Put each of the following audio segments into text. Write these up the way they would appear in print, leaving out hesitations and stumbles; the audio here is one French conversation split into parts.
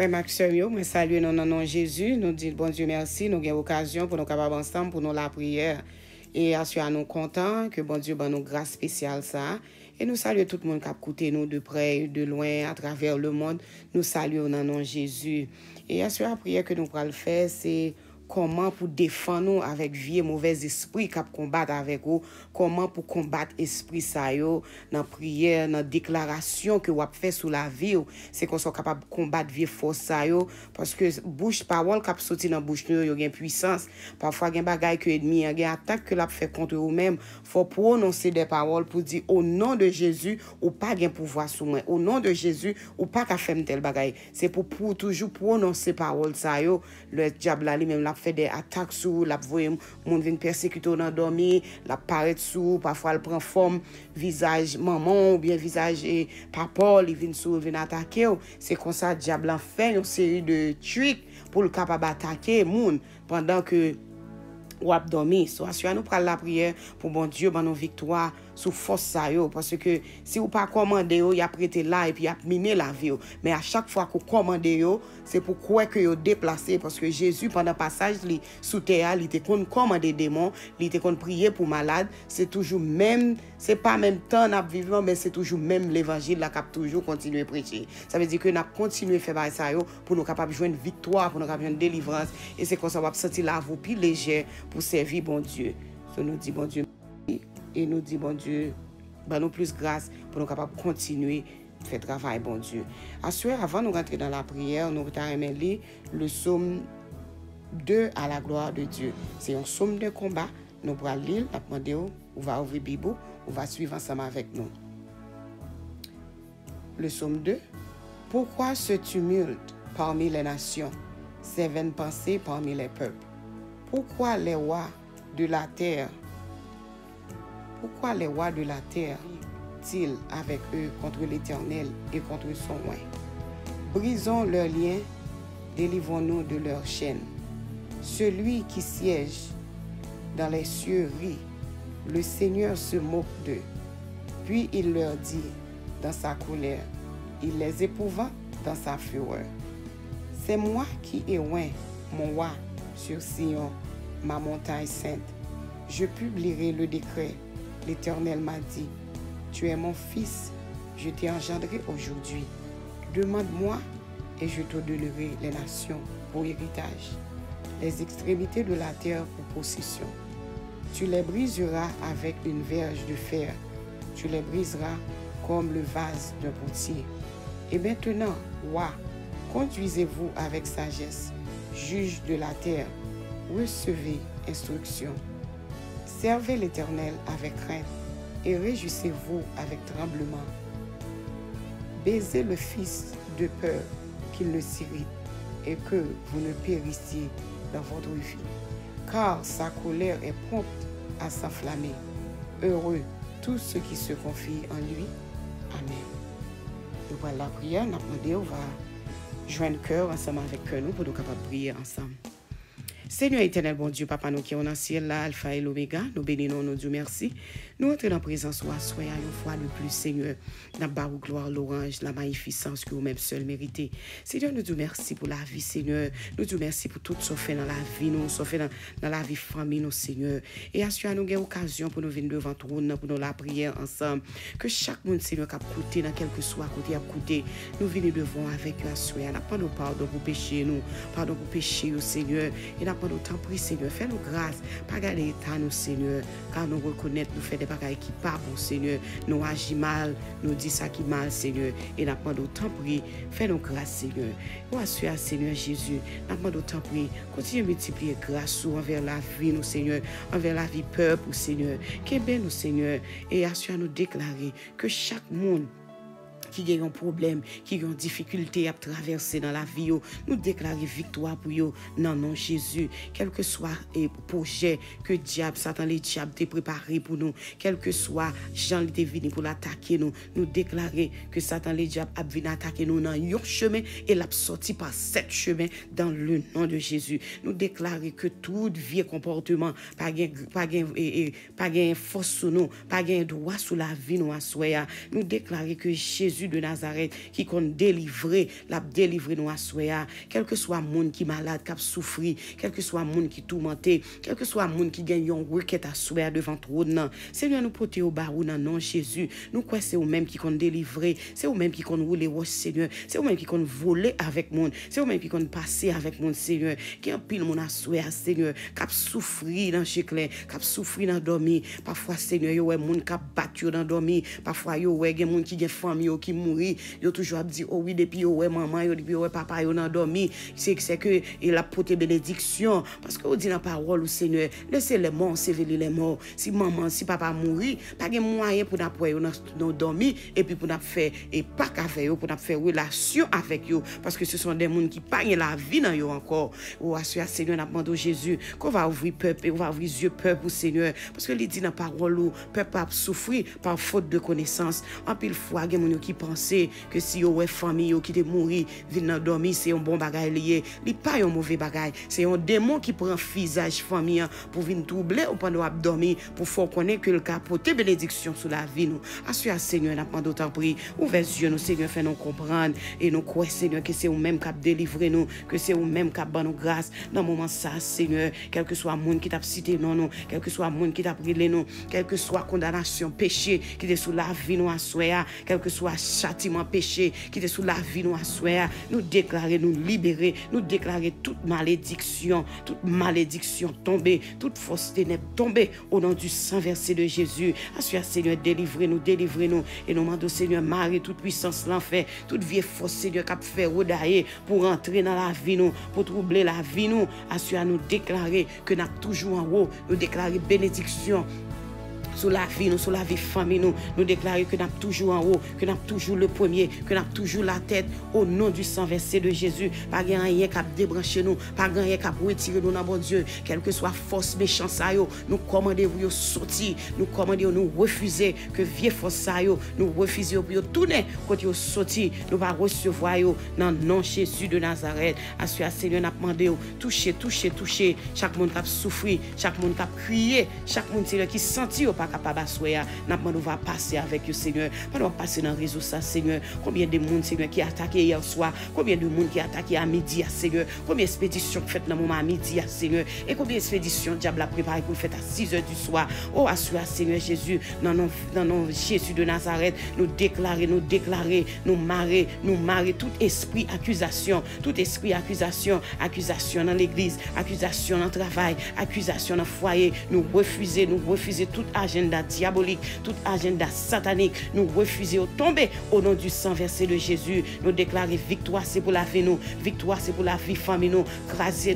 Frère Max, moi salue dans le nom de Jésus. Nous disons bon Dieu merci. Nous avons l'occasion pour nous capables ensemble pour nous la prière. Et assurer nous contents que bon Dieu nous grâce spéciale ça. Et nous saluons tout le monde qui a écouté nous de près, de loin, à travers le monde. Nous saluons dans le nom de Jésus. Et assurer la prière que nous pourrons faire, c'est comment pour défendre nous avec vie mauvais esprit qui combattre avec vous, comment pour combattre esprit ça yo dans prière, dans déclaration que vous fait sous la vie, c'est qu'on soit capable de combattre vie force ça yo parce que bouche parole qui sorti dans bouche nous yo une puissance, parfois gen bagay que ennemi gen attaque que l'a fait contre vous même, faut prononcer des paroles pour dire au nom de Jésus ou pas gen pouvoir sur moi, au nom de Jésus ou pas ka faire tel bagay, c'est pour toujours prononcer parole ça yo, le diable là lui-même l'a fait des attaques sous la voyer monde vient persécuter dans dormir la paraît sous parfois elle prend forme visage maman ou bien visage et papa il vient sous vient attaquer c'est comme ça diable en fait une série de tricks pour le capable attaquer monde pendant que ou abdomen so assurer nous prendre la prière pour bon Dieu ban nos victoire sous force ça yo parce que si ou pas commander yo y a prêté là et puis y a miné la vie yo mais à chaque fois qu'on commande yo c'est pour quoi que yo déplacer parce que Jésus pendant passage li sous terre il était qu'on commander démon il était qu'on prier pour malade c'est toujours même c'est pas même temps n'a vivant mais c'est toujours même l'évangile là cap toujours continuer prêcher ça veut dire que n'a continuer faire ça yo pour nous capable joindre victoire pour nous capable joindre délivrance et c'est comme ça va sentir la vous plus légère pour servir bon Dieu. So nous dit bon Dieu et nous dit bon Dieu, ben nous plus grâce pour nous capables de continuer faire travail bon Dieu. Assurer avant nous rentrer dans la prière, nous allons lire le psaume 2 à la gloire de Dieu. C'est un psaume de combat. Nous allons lire, nous allons va ouvrir Bible, on va suivre ensemble avec nous. Le psaume 2. Pourquoi ce tumulte parmi les nations, ces vaines pensées parmi les peuples? Pourquoi les rois de la terre ils avec eux contre l'Éternel et contre son roi? Brisons leurs liens, délivrons-nous de leurs chaînes. Celui qui siège dans les cieux rit, le Seigneur se moque d'eux. Puis il leur dit dans sa colère, il les éprouva dans sa fureur. C'est moi qui ai oint mon roi sur Sion, ma montagne sainte. Je publierai le décret. L'Éternel m'a dit, tu es mon fils, je t'ai engendré aujourd'hui. Demande-moi et je te donnerai les nations pour héritage, les extrémités de la terre pour possession. Tu les briseras avec une verge de fer, tu les briseras comme le vase d'un potier. Et maintenant, roi, conduisez-vous avec sagesse, juge de la terre, recevez instruction. Servez l'Éternel avec crainte et réjouissez-vous avec tremblement. Baisez le Fils de peur qu'il ne s'irrite et que vous ne périssiez dans votre vie, car sa colère est prompte à s'enflammer. Heureux tous ceux qui se confient en lui. Amen. Et voilà la prière, on va joindre cœur ensemble avec nous pour nous capables de prier ensemble. Seigneur éternel, bon Dieu, Papa, nous qui sommes dans le ciel là, Alpha et l'Oméga, nous bénissons, nous Dieu merci. Nous entrons dans la présence, soyez une fois de plus, Seigneur, dans la gloire, l'orange, la magnificence que vous-même seul méritez. Seigneur, nous Dieu merci pour la vie, Seigneur. Nous Dieu merci pour tout ce qu'on fait dans la vie, nous, ce qu'on fait dans la vie famille, nous, Seigneur. Et assurez nous une occasion pour nous venir devant trône, pour nous la prière ensemble. Que chaque monde, Seigneur, qui a coûté, dans quel que soit côté, a coûté, nous venons devant avec eux, assurez. Nous pas pardon pour pécher, nous, pardon pour pécher, Seigneur. Et nous t'en prie, Seigneur, fais-nous grâce, pas garder l'état, nous, Seigneur, car nous reconnaître, nous faire des bagailles qui pas bon, Seigneur, nous agissons mal, nous disons ça qui mal, Seigneur, et nous demandons t'en prie, fais-nous grâce, Seigneur. Nous assurons, Seigneur Jésus, nous demandons t'en prie, continue à multiplier grâce envers la vie, nous, Seigneur, envers la vie peuple, Seigneur, qu'est bien nous, Seigneur, et assurons nous déclarer que chaque monde qui ont un problème, qui ont difficulté à traverser dans la vie, nous déclarer victoire pour eux, non, non, Jésus, quel que soit le projet que diable, Satan, les diables t'ont préparé pour nous, quel que soit Jean qui est venu pour l'attaquer nous, nous déclarer que Satan, les diables, a venu attaquer nous dans un chemin et l'a sorti par 7 chemins dans le nom de Jésus. Nous déclarer que tout vieux comportement, pas gain force sur nous, pas gain droit sur la vie nous à nous déclarer que Jésus Jésus de Nazareth, qui compte délivrer, la délivrer nous à soi. Quel que soit le monde qui est malade, qui a souffert, quel que soit le monde qui est tourmenté, quel que soit le monde qui gagne une requête à soi devant trop de Seigneur, nous portons au barou dans nom Jésus. Nous croyons c'est vous-même qui compte délivrer, c'est vous-même qui compte rouler, Seigneur. C'est vous-même qui compte voler avec monde, c'est vous-même qui compte passer avec monde, Seigneur. Qui a pile mon à soi, Seigneur, qui a souffert dans chez clair, qui a souffert dans dormir. Parfois, Seigneur, yo ouais monde qui a battu dans dormir. Parfois, yo ouais gen monde qui gen famille qui mourir. Yo toujours dit oh oui depuis yo ouais maman, yo depuis yo ouais papa yo dans dormir. C'est que il a porté bénédiction parce que on dit dans parole au Seigneur, laissez les morts sévéler les morts. Si maman, si papa mourir, pas gen moyen pour n'apprendre dans dormir et puis pour n'a faire et pas avec yo pour n'a faire relation avec yo parce que ce sont des monde qui pagnent la vie dans yo encore. Oh Seigneur, n'a demandé Jésus qu'on va ouvrir peuple et on va ouvrir yeux peuple au Seigneur parce que il dit dans parole où peuple a souffrir par faute de connaissance. En pile fois gen moun qui penser que si yo ouais famille yo qui te mourir vinn dans dormir c'est un bon bagage lié, li pas un mauvais bagage, c'est un démon qui prend visage famille pour venir troubler ou pendant dormir pour faire connaître que le capoter bénédiction sur la vie nous. Assure Seigneur n'a pas d'autant pris ouvert yeux nous Seigneur fait nous comprendre et nous croire Seigneur que c'est vous même qui a délivré nous, que c'est vous même qui a ban nous grâce dans moment ça Seigneur, quel que soit monde qui t'a cité non non, quel que soit monde qui t'a brûlé nous, quel que soit condamnation péché qui est sous la vie nous à soir, quel que soit châtiment péché qui est sous la vie nous à soir, nous déclarer nous libérer, nous déclarer toute malédiction tomber, toute fausse ténèbres tomber au nom du sang versé de Jésus. Assure Seigneur délivrez-nous et nous demandons Seigneur marrer toute puissance l'enfer, toute vieille force Seigneur qui a fait redailler pour entrer dans la vie nous, pour troubler la vie nous. Assure nous déclarer que nous toujours en haut, nous déclarer bénédiction sur la vie, nous, sur la vie famille, nous déclarer que nous sommes toujours en haut, que nous sommes toujours le premier, que nous sommes toujours la tête au nom du sang versé de Jésus. Pas rien qui a débranché nous, pas rien qui a retiré nous dans bon Dieu, quelle que soit force méchante, nous commandons vous sortir, nous commandons nous refuser que vieille force nous refuser pour tourner quand vous sortir, nous va recevoir dans le nom de Jésus de Nazareth. Assure Seigneur n'a demandé toucher chaque monde qui a souffert, chaque monde qui a crié, chaque monde qui sentit pas capable d'asseoir, nous va passer avec le Seigneur. Nous va passer dans le réseau ça Seigneur. Combien de monde Seigneur qui a attaqué hier soir, combien de monde qui a attaqué à midi Seigneur, combien d'expéditions faites dans le moment à midi Seigneur, et combien d'expéditions diable a préparé pour faire à 6h du soir. Oh assure Seigneur Jésus dans nom Jésus de Nazareth, nous déclarer, nous marrer tout esprit accusation dans l'église, accusation dans le travail, accusation dans le foyer, nous refuser tout agenda diabolique, tout agenda satanique, nous refuser tomber au nom du sang versé de Jésus. Nous déclarer victoire c'est pour la vie nous, victoire c'est pour la vie famille nous, craser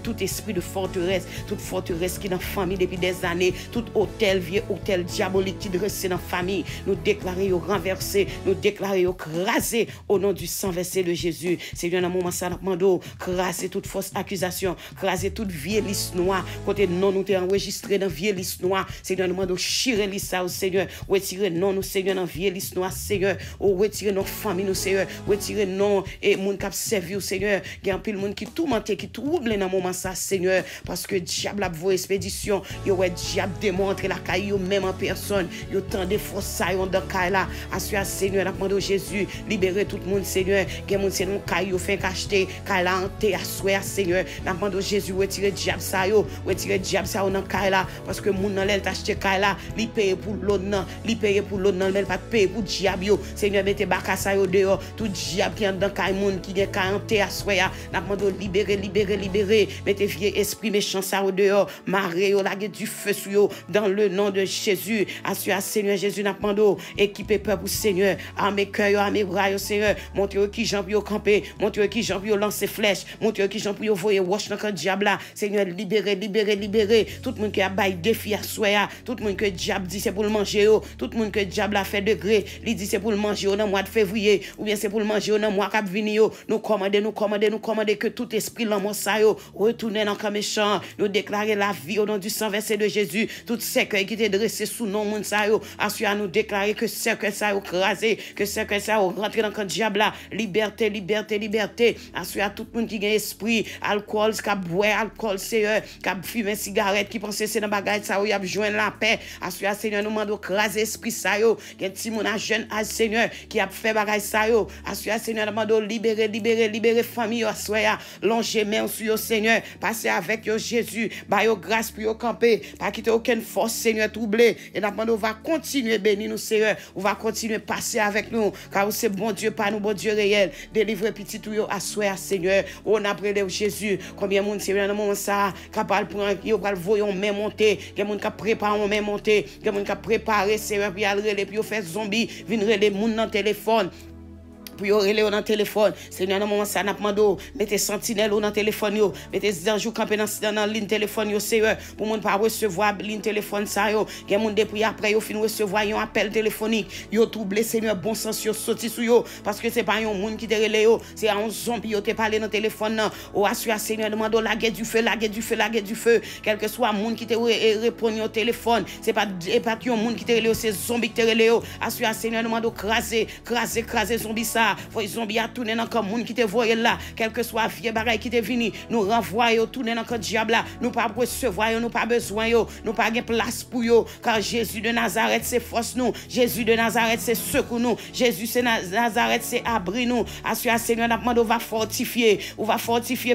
tout esprit de forteresse, toute forteresse qui est dans la famille depuis des années, tout vieux hôtel diabolique qui dressé dans la famille, nous déclarer renverser, nous déclarer craser au nom du sang versé de Jésus. Seigneur dans moment ça nous demandons craser toute fausse accusation, craser toute vieille liste noire, côté non nous t'es enregistré dans vieille liste noire. Seigneur, nous demandons chirer liste au Seigneur, retirer non nous Seigneur dans vieille liste noire Seigneur, retirer nos familles nous Seigneur, retirer non et monde qui a servi au Seigneur, il y a un pile monde qui tourmente, qui trouble dans moment ça Seigneur, parce que diable a vos expéditions, yo ouais diable démontre la caille même en personne, yo tant de forces ça dans caille là, assure Seigneur, nous demandons Jésus, libérer tout le monde Seigneur, gen monde c'est non caille yo fait cacheter, caille là hanté assoir Seigneur, nous demandons Jésus retirer diable ça dans caille là, parce que monde dans l'aile t'acheter caille là, li payer pour l'autre non, mais pas payer pour diable yo. Seigneur mettez bakasa yo dehors, tout diable qui est dans caille monde qui est hanté assoir, nous demandons libérer, mettez vieux esprit méchant ça au dehors, marrer yo laguer du feu sur yo dans le nom de Jésus. Assure Seigneur Jésus n'a demandé équiper peuple Seigneur, armé cœur, armé bras Seigneur, montre qui jambe yo camper, montre qui jambe yo lancer flèche, montre qui jambe yo voyer wash dans diable là. Seigneur libérer tout le monde qui a bail défi à soya, tout le monde que diable dit c'est pour le manger, tout le monde que diable a fait degré, il dit c'est pour le manger dans le mois de février ou bien c'est pour le manger dans le mois qui venir. Nous commander que tout esprit l'amour ça yo retourne dans comme méchant, nous déclarer la vie au nom du sang versé de Jésus, tout cercueil qui était dressé sous nom monde ça yo, assure nous déclarer que cercueil ça yo crasé, que cercueil ça yo rentré dans le diable là, liberté, assure à tout le monde qui a esprit alcool, qui boit alcool Seigneur, qui fume cigarette, qui pense c'est dans bagage ça yo y a besoin la paix, fait. Assoya, Seigneur, nous demandons craser esprit ça yo. Gen ti moun a jeune âge, Seigneur, qui a fait bagay ça yo. Assoya, Seigneur, nous demandons libérer famille yo. Assoya, longer main sur yo, Seigneur. Passez avec yo, Jésus. Ba yo grâce pour yo camper. Pas quitter aucune force, Seigneur, troublé. Et nous demandons, on va continuer bénir nous, Seigneur. On va continuer passer avec nous. Car c'est bon Dieu, pas nous, bon Dieu réel. Délivrer petit tout yo, assoya, Seigneur. On a prié Jésus. Combien de monde, Seigneur, dans le moment ça, capable pour yo pral voyon main monter, que monde qui prépare on main monter, que monde qui préparer Seigneur puis aller puis faire zombie, venir les monde dans téléphone. Pour yo relé dans téléphone. Seigneur, dans moment ça n'a demandé mettez sentinelle dans téléphone yo, mettez anjou camper dans ligne téléphone yo, Seigneur, pour monde pas recevoir ligne téléphone ça yo. Gen monde depuis après yo fin recevoir un appel téléphonique. Yo troublé, Seigneur, bon sens yo sorti sou yo parce que c'est pas un monde qui te relé yo, c'est un zombie yo te parler dans téléphone nan. O assure Seigneur, demande la guerre du feu, la guerre du feu, la guerre du feu. Quel que soit monde qui te répond au téléphone, c'est pas un monde qui te relé, c'est zombie qui te relé yo. Assure Seigneur, demande craser zombie ça. Faut zombie à tourner dans comme monde qui te voyé là, quel que soit vieux bagaille qui te vini, nous renvoyer tourner dans comme diable là, nous pas recevoir yo, nous pas besoin yo, nous pas gain place pour yo, car Jésus de Nazareth c'est force nous, Jésus de Nazareth c'est secours nous, Jésus c'est Nazareth c'est abri nous. Assure Seigneur, n'a demandé on va fortifier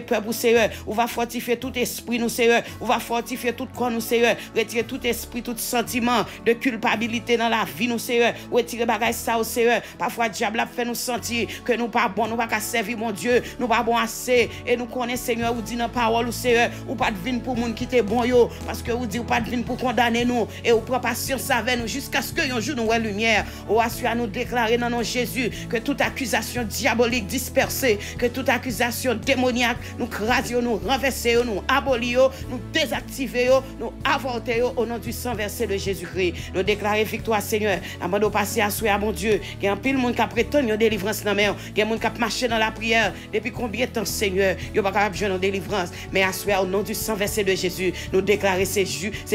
peuple Seigneur, on va fortifier tout esprit nous Seigneur, on va fortifier tout corps nous Seigneur, retirer tout esprit, tout sentiment de culpabilité dans la vie nous Seigneur, retirer bagaille ça au Seigneur. Parfois diable a fait nous sentir que nous pas bon, nous pas qu'à servir mon Dieu, nous pas bon assez et nous connaissons Seigneur, ou dit dans parole ou Seigneur, ou pas de vin pour moun qui te bon yo, parce que ou dit ou pas de vin pour condamner nous et ou prend patience avec nous jusqu'à ce que un jour nous voit lumière. Ou assure à nous déclarer dans nom Jésus que toute accusation diabolique dispersée, que toute accusation démoniaque nous craser, nous renverser, nous abolir, nous désactiver, nous avorter au nom du sang versé de Jésus-Christ. Nous déclarer victoire Seigneur. Amando passer à souhait à mon Dieu. Il y a un pile monde qui prétend une délivrance dans mer. Il y a monde qui marché dans la prière depuis combien de temps Seigneur, il pas capable de jouer dans délivrance, mais à souhait au nom du sang versé de Jésus, nous déclarer ces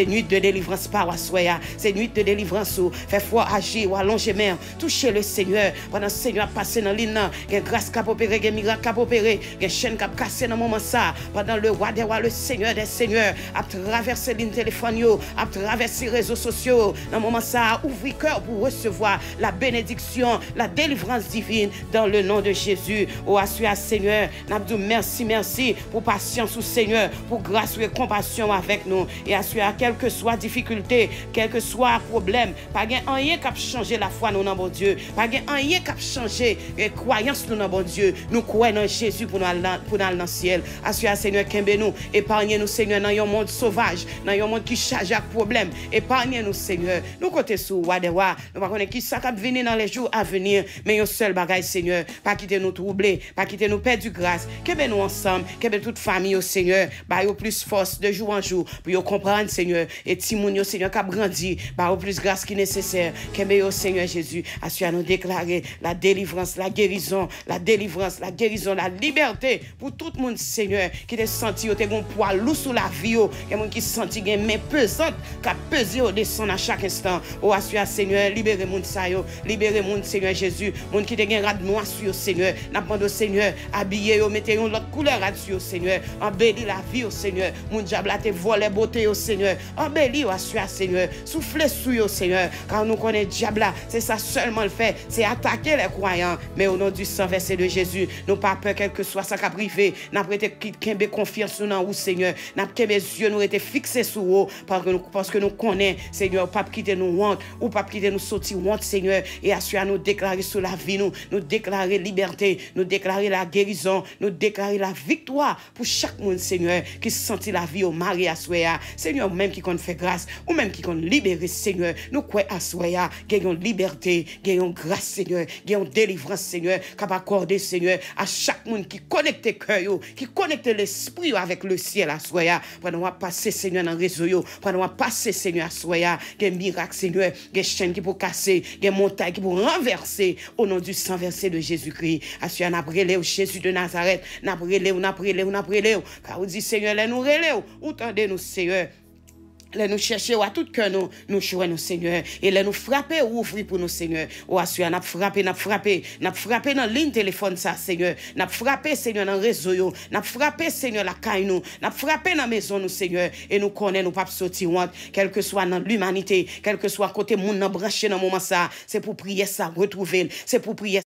nuits de délivrance par assoya, ces nuits de délivrance où fait fort agir ou allonger mer, toucher le Seigneur pendant Seigneur a passé dans l'île, il y a grâce qui a opéré, il y a miracle qui a opéré, il y a chaîne qui a cassé dans moment ça pendant le roi des rois, le Seigneur des seigneurs a traversé ligne téléphone a traversé les réseaux sociaux dans moment ça ouvrir cœur pour recevoir la bénédiction, la délivrance divine dans le nom de Jésus. Oh assure Seigneur, n'a dit merci pour patience au Seigneur, pour grâce et compassion avec nous et assure quelle que soit difficulté, quel que soit problème, pas rien qui a changé la foi nous dans bon Dieu, pas rien qui a changé la croyance nous dans bon Dieu. Nous croyons dans Jésus pour nous aller dans le ciel. Assure Seigneur qu'aimez nous, épargnez nous Seigneur dans un monde sauvage, dans un monde qui charge avec problème. Épargnez nous Seigneur. Nous côté sous roi des rois, nous pas connaître qui ça va venir dans les jours à venir, mais un seul bagage Seigneur, pas quitter nous troubler, pas quitter nous perdre grâce. Qu'aimez nous ensemble, qu'aimez toute famille au Seigneur, bah yo plus force de jour en jour pour yo comprendre Seigneur et timoun yo Seigneur qui a grandi, bah yo plus grâce qui nécessaire. Qu'aimez au Seigneur Jésus, assure nous déclarer la délivrance, la guérison, la délivrance, la guérison, la liberté pour tout le monde Seigneur qui te senti yo te gon poids lourd sous la vie yo, quelqu'un qui senti gen main pesante qui a pesé au descend à chaque instant. Oh assure Seigneur, libérez monde ça yo, libérez monde Seigneur Jésus, monde qui te gen rad noir sur Seigneur, n'a pas de Seigneur, habillez yo, mettez une autre couleur là-dessus Seigneur, embellis la vie au Seigneur, mon diable a te volé beauté au Seigneur, embellis au assure Seigneur, soufflez sur yo Seigneur, car nous connaissons diable là, c'est ça seulement le fait, c'est attaquer les croyants, mais au nom du sang versé de Jésus, nous pas peur quel que soit ça qu'a privé, n'a prêté qu'embe confiance nous dans vous Seigneur, n'a que mes yeux nous étaient fixés sur vous parce que nous connaissons Seigneur, pas quitter nous honte ou pas quitter nous sortir honte Seigneur, et assure nous déclarer sur la vie nous déclarer liberté, nous déclarer la guérison, nous déclarer la victoire pour chaque monde Seigneur qui sentit la vie au mari à soya Seigneur, même qui compte fait grâce ou même qui compte libérer Seigneur, nous quoi à soya gagnons liberté, gagnons grâce Seigneur, gagnons délivrance Seigneur, capable accorder Seigneur à chaque monde qui connecte cœur, qui connecte l'esprit avec le ciel à soya, pendant on passer Seigneur dans réseau yo, pendant on passer Seigneur à soya, gagne miracle Seigneur, gagne chaîne qui pour casser, gagne montagne qui pour renverser au nom du sang versé de Jésus-Christ. Assure n'a brûlé au Jésus de Nazareth, n'a brûlé, car vous dit Seigneur, nous relève, ou tendez nous Seigneur. Là nous chercher à tout cœur nous jouer nous Seigneur et là nous frapper ou ouvrir pour nous Seigneur ou assurer n'a frapper dans ligne téléphone ça Seigneur n'a frapper Seigneur dans réseau yo n'a frapper Seigneur la caille nous n'a frapper dans maison nous Seigneur et nous connaît nous pas sortir honte quel que soit dans l'humanité quel que soit côté monde nan branché dans moment ça c'est pour prier ça retrouver c'est pour prier